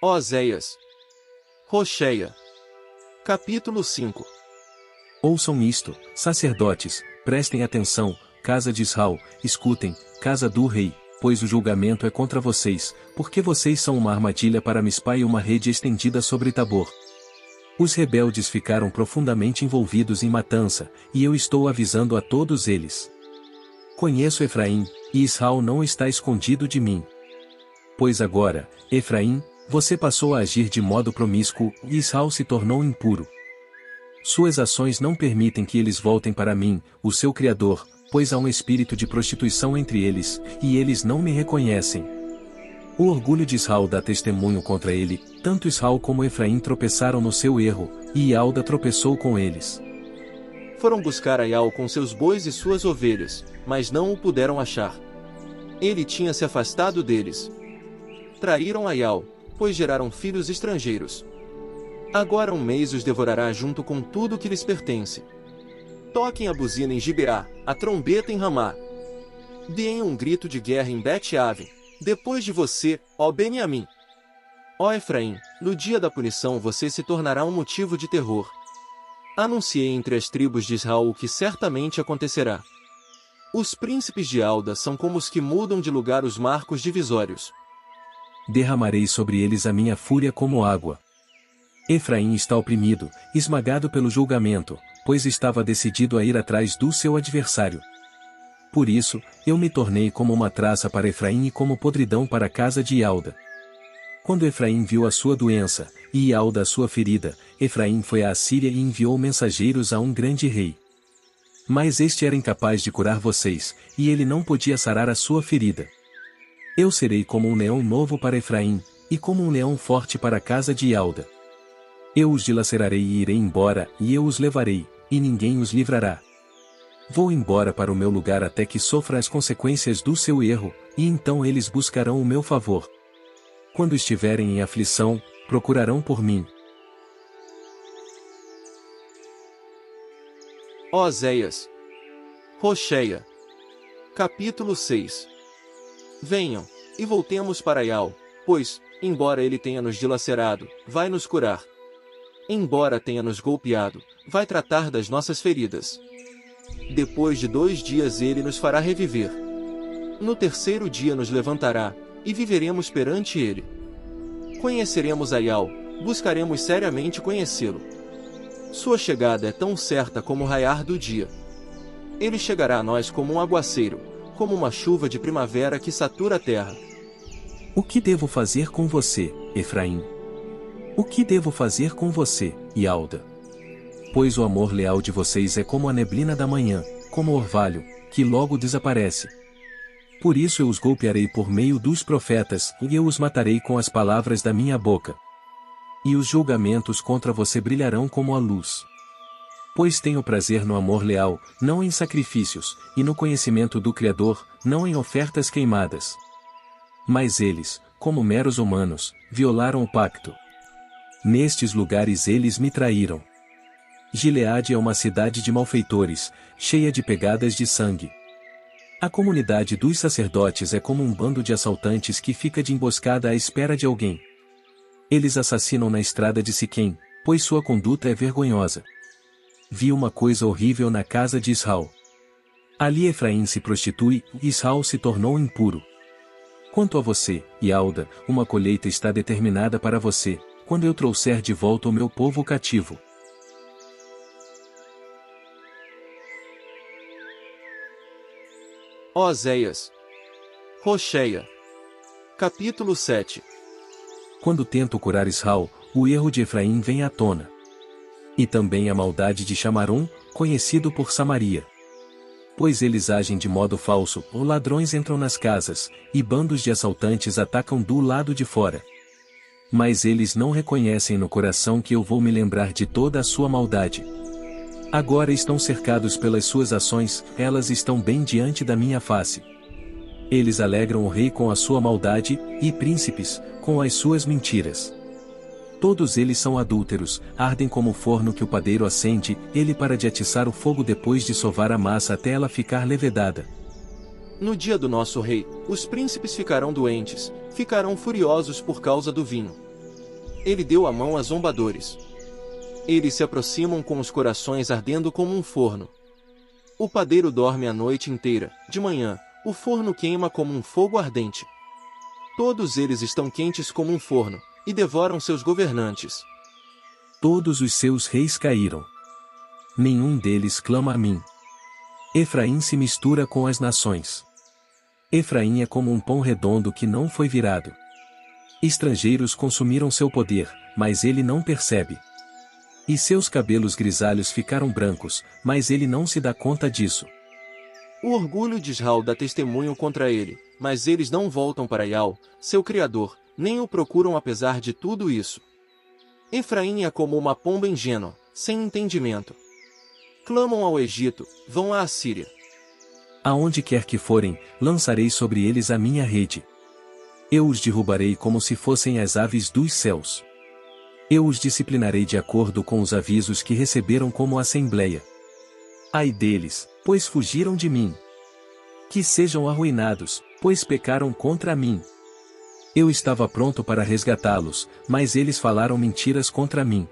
Oséias. Rocheia. Capítulo 5. Ouçam isto, sacerdotes, prestem atenção, casa de Israel, escutem, casa do rei, pois o julgamento é contra vocês, porque vocês são uma armadilha para Mispa e uma rede estendida sobre Tabor. Os rebeldes ficaram profundamente envolvidos em matança, e eu estou avisando a todos eles. Conheço Efraim, e Israel não está escondido de mim. Pois agora, Efraim, você passou a agir de modo promíscuo, e Israel se tornou impuro. Suas ações não permitem que eles voltem para mim, o seu Criador, pois há um espírito de prostituição entre eles, e eles não me reconhecem. O orgulho de Israel dá testemunho contra ele, tanto Israel como Efraim tropeçaram no seu erro, e Ialda tropeçou com eles. Foram buscar Aial com seus bois e suas ovelhas, mas não o puderam achar. Ele tinha se afastado deles. Traíram Aial, pois geraram filhos estrangeiros. Agora um mês os devorará junto com tudo que lhes pertence. Toquem a buzina em Gibeá, a trombeta em Ramá. Deem um grito de guerra em Bet-Aven, depois de você, ó Beniamim. Ó Efraim, no dia da punição você se tornará um motivo de terror. Anunciei entre as tribos de Israel o que certamente acontecerá. Os príncipes de Alda são como os que mudam de lugar os marcos divisórios. Derramarei sobre eles a minha fúria como água. Efraim está oprimido, esmagado pelo julgamento, pois estava decidido a ir atrás do seu adversário. Por isso, eu me tornei como uma traça para Efraim e como podridão para a casa de Ialda. Quando Efraim viu a sua doença, e Ialda a sua ferida, Efraim foi à Assíria e enviou mensageiros a um grande rei. Mas este era incapaz de curar vocês, e ele não podia sarar a sua ferida. Eu serei como um leão novo para Efraim, e como um leão forte para a casa de Ialda. Eu os dilacerarei e irei embora, e eu os levarei, e ninguém os livrará. Vou embora para o meu lugar até que sofra as consequências do seu erro, e então eles buscarão o meu favor. Quando estiverem em aflição, procurarão por mim. Oséias. Rocheia. Capítulo 6. Venham, e voltemos para Aial, pois, embora ele tenha nos dilacerado, vai nos curar. Embora tenha nos golpeado, vai tratar das nossas feridas. Depois de 2 dias ele nos fará reviver. No terceiro dia nos levantará, e viveremos perante ele. Conheceremos Aial, buscaremos seriamente conhecê-lo. Sua chegada é tão certa como o raiar do dia. Ele chegará a nós como um aguaceiro, como uma chuva de primavera que satura a terra. O que devo fazer com você, Efraim? O que devo fazer com você, Ialda? Pois o amor leal de vocês é como a neblina da manhã, como o orvalho, que logo desaparece. Por isso eu os golpearei por meio dos profetas, e eu os matarei com as palavras da minha boca. E os julgamentos contra você brilharão como a luz. Pois tenho prazer no amor leal, não em sacrifícios, e no conhecimento do Criador, não em ofertas queimadas. Mas eles, como meros humanos, violaram o pacto. Nestes lugares eles me traíram. Gileade é uma cidade de malfeitores, cheia de pegadas de sangue. A comunidade dos sacerdotes é como um bando de assaltantes que fica de emboscada à espera de alguém. Eles assassinam na estrada de Siquém, pois sua conduta é vergonhosa. Vi uma coisa horrível na casa de Israel. Ali Efraim se prostitui, e Israel se tornou impuro. Quanto a você, Ialda, uma colheita está determinada para você, quando eu trouxer de volta o meu povo cativo. Oséias. Rocheia. Capítulo 7. Quando tento curar Israel, o erro de Efraim vem à tona. E também a maldade de Chamarum, conhecido por Samaria. Pois eles agem de modo falso, ou ladrões entram nas casas, e bandos de assaltantes atacam do lado de fora. Mas eles não reconhecem no coração que eu vou me lembrar de toda a sua maldade. Agora estão cercados pelas suas ações, elas estão bem diante da minha face. Eles alegram o rei com a sua maldade, e príncipes, com as suas mentiras. Todos eles são adúlteros, ardem como o forno que o padeiro acende, ele para de atiçar o fogo depois de sovar a massa até ela ficar levedada. No dia do nosso rei, os príncipes ficarão doentes, ficarão furiosos por causa do vinho. Ele deu a mão a zombadores. Eles se aproximam com os corações ardendo como um forno. O padeiro dorme a noite inteira, de manhã, o forno queima como um fogo ardente. Todos eles estão quentes como um forno, e devoram seus governantes. Todos os seus reis caíram. Nenhum deles clama a mim. Efraim se mistura com as nações. Efraim é como um pão redondo que não foi virado. Estrangeiros consumiram seu poder, mas ele não percebe. E seus cabelos grisalhos ficaram brancos, mas ele não se dá conta disso. O orgulho de Israel dá testemunho contra ele, mas eles não voltam para Ial, seu Criador, nem o procuram apesar de tudo isso. Efraim é como uma pomba ingênua, sem entendimento. Clamam ao Egito, vão à Assíria. Aonde quer que forem, lançarei sobre eles a minha rede. Eu os derrubarei como se fossem as aves dos céus. Eu os disciplinarei de acordo com os avisos que receberam como assembleia. Ai deles, pois fugiram de mim. Que sejam arruinados, pois pecaram contra mim. Eu estava pronto para resgatá-los, mas eles falaram mentiras contra mim.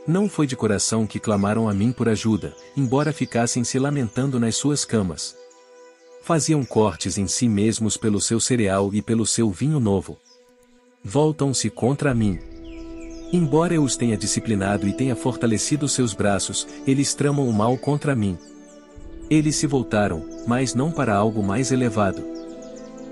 Não foi de coração que clamaram a mim por ajuda, embora ficassem se lamentando nas suas camas. Faziam cortes em si mesmos pelo seu cereal e pelo seu vinho novo. Voltam-se contra mim. Embora eu os tenha disciplinado e tenha fortalecido seus braços, eles tramam o mal contra mim. Eles se voltaram, mas não para algo mais elevado.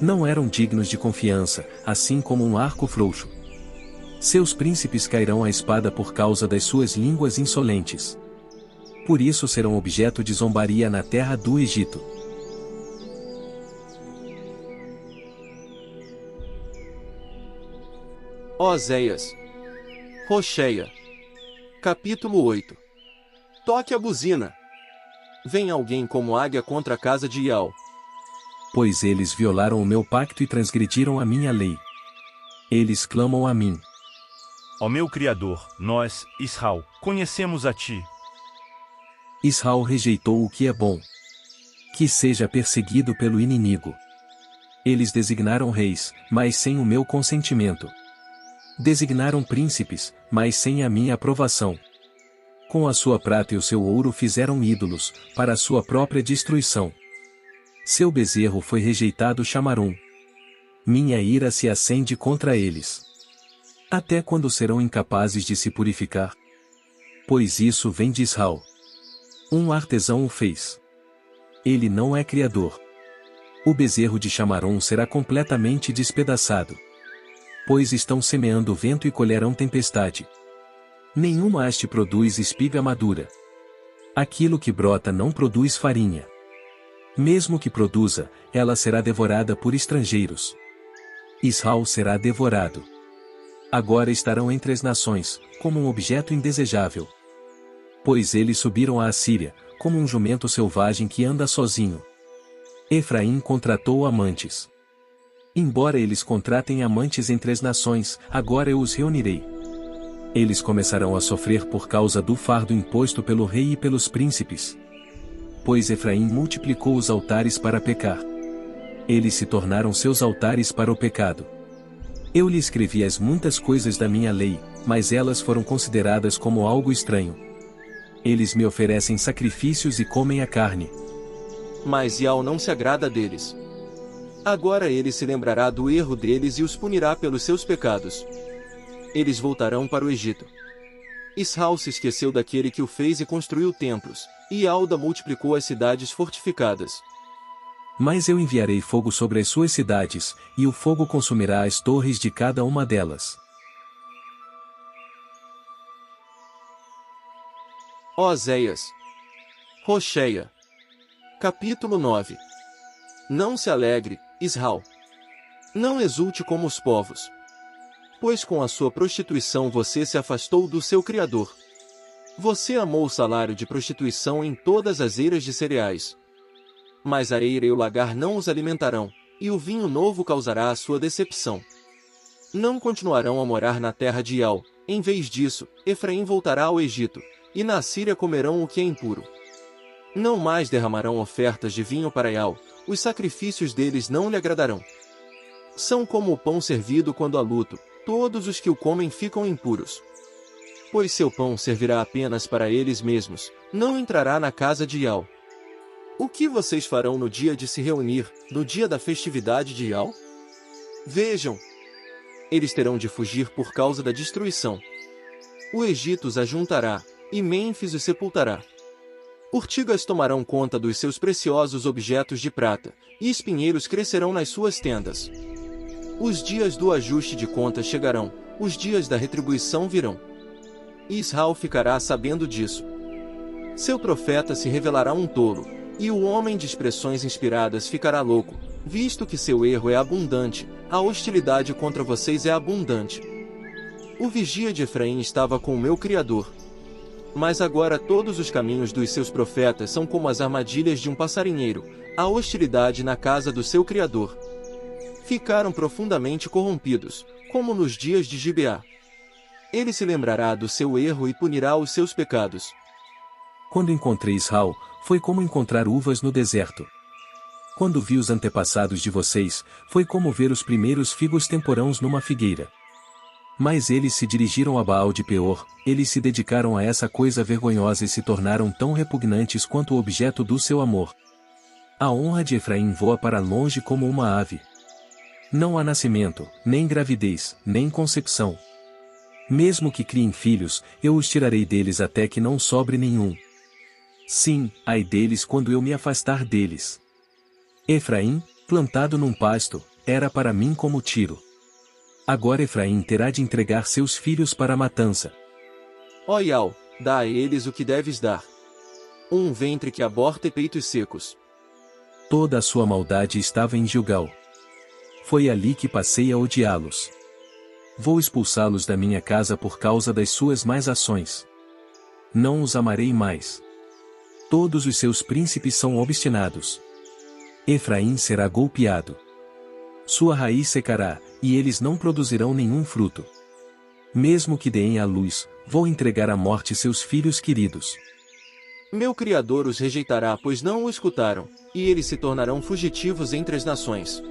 Não eram dignos de confiança, assim como um arco frouxo. Seus príncipes cairão à espada por causa das suas línguas insolentes. Por isso serão objeto de zombaria na terra do Egito. Oséias. Rocheia. Capítulo 8. Toque a buzina. Vem alguém como águia contra a casa de Ial. Pois eles violaram o meu pacto e transgrediram a minha lei. Eles clamam a mim. Ó meu Criador, nós, Israel, conhecemos a ti. Israel rejeitou o que é bom. Que seja perseguido pelo inimigo. Eles designaram reis, mas sem o meu consentimento. Designaram príncipes, mas sem a minha aprovação. Com a sua prata e o seu ouro fizeram ídolos, para a sua própria destruição. Seu bezerro foi rejeitado Chamarum. Minha ira se acende contra eles. Até quando serão incapazes de se purificar? Pois isso vem de Israel. Um artesão o fez. Ele não é criador. O bezerro de Chamarum será completamente despedaçado. Pois estão semeando vento e colherão tempestade. Nenhuma haste produz espiga madura. Aquilo que brota não produz farinha. Mesmo que produza, ela será devorada por estrangeiros. Israel será devorado. Agora estarão entre as nações, como um objeto indesejável. Pois eles subiram à Assíria, como um jumento selvagem que anda sozinho. Efraim contratou amantes. Embora eles contratem amantes entre as nações, agora eu os reunirei. Eles começarão a sofrer por causa do fardo imposto pelo rei e pelos príncipes. Pois Efraim multiplicou os altares para pecar. Eles se tornaram seus altares para o pecado. Eu lhe escrevi as muitas coisas da minha lei, mas elas foram consideradas como algo estranho. Eles me oferecem sacrifícios e comem a carne. Mas Ial não se agrada deles. Agora ele se lembrará do erro deles e os punirá pelos seus pecados. Eles voltarão para o Egito. Israel se esqueceu daquele que o fez e construiu templos, e Alda multiplicou as cidades fortificadas. Mas eu enviarei fogo sobre as suas cidades, e o fogo consumirá as torres de cada uma delas. Oséias. Rocheia. Capítulo 9. Não se alegre, Israel. Não exulte como os povos. Pois com a sua prostituição você se afastou do seu Criador. Você amou o salário de prostituição em todas as eiras de cereais. Mas a eira e o lagar não os alimentarão, e o vinho novo causará a sua decepção. Não continuarão a morar na terra de Ial, em vez disso, Efraim voltará ao Egito, e na Assíria comerão o que é impuro. Não mais derramarão ofertas de vinho para Ial, os sacrifícios deles não lhe agradarão. São como o pão servido quando há luto, todos os que o comem ficam impuros. Pois seu pão servirá apenas para eles mesmos, não entrará na casa de Ial. O que vocês farão no dia de se reunir, no dia da festividade de Ial? Vejam! Eles terão de fugir por causa da destruição. O Egito os ajuntará, e Mênfis os sepultará. Urtigas tomarão conta dos seus preciosos objetos de prata, e espinheiros crescerão nas suas tendas. Os dias do ajuste de contas chegarão, os dias da retribuição virão. Israel ficará sabendo disso. Seu profeta se revelará um tolo, e o homem de expressões inspiradas ficará louco, visto que seu erro é abundante, a hostilidade contra vocês é abundante. O vigia de Efraim estava com o meu Criador. Mas agora todos os caminhos dos seus profetas são como as armadilhas de um passarinheiro, a hostilidade na casa do seu Criador. Ficaram profundamente corrompidos, como nos dias de Gibeá. Ele se lembrará do seu erro e punirá os seus pecados. Quando encontrei Israel, foi como encontrar uvas no deserto. Quando vi os antepassados de vocês, foi como ver os primeiros figos temporãos numa figueira. Mas eles se dirigiram a Baal de Peor, eles se dedicaram a essa coisa vergonhosa e se tornaram tão repugnantes quanto o objeto do seu amor. A honra de Efraim voa para longe como uma ave. Não há nascimento, nem gravidez, nem concepção. Mesmo que criem filhos, eu os tirarei deles até que não sobre nenhum. Sim, ai deles quando eu me afastar deles. Efraim, plantado num pasto, era para mim como tiro. Agora Efraim terá de entregar seus filhos para a matança. Ó Ial, dá a eles o que deves dar. Um ventre que aborta e peitos secos. Toda a sua maldade estava em Gilgal. Foi ali que passei a odiá-los. Vou expulsá-los da minha casa por causa das suas más ações. Não os amarei mais. Todos os seus príncipes são obstinados. Efraim será golpeado. Sua raiz secará, e eles não produzirão nenhum fruto. Mesmo que deem à luz, vou entregar à morte seus filhos queridos. Meu Criador os rejeitará, pois não o escutaram, e eles se tornarão fugitivos entre as nações.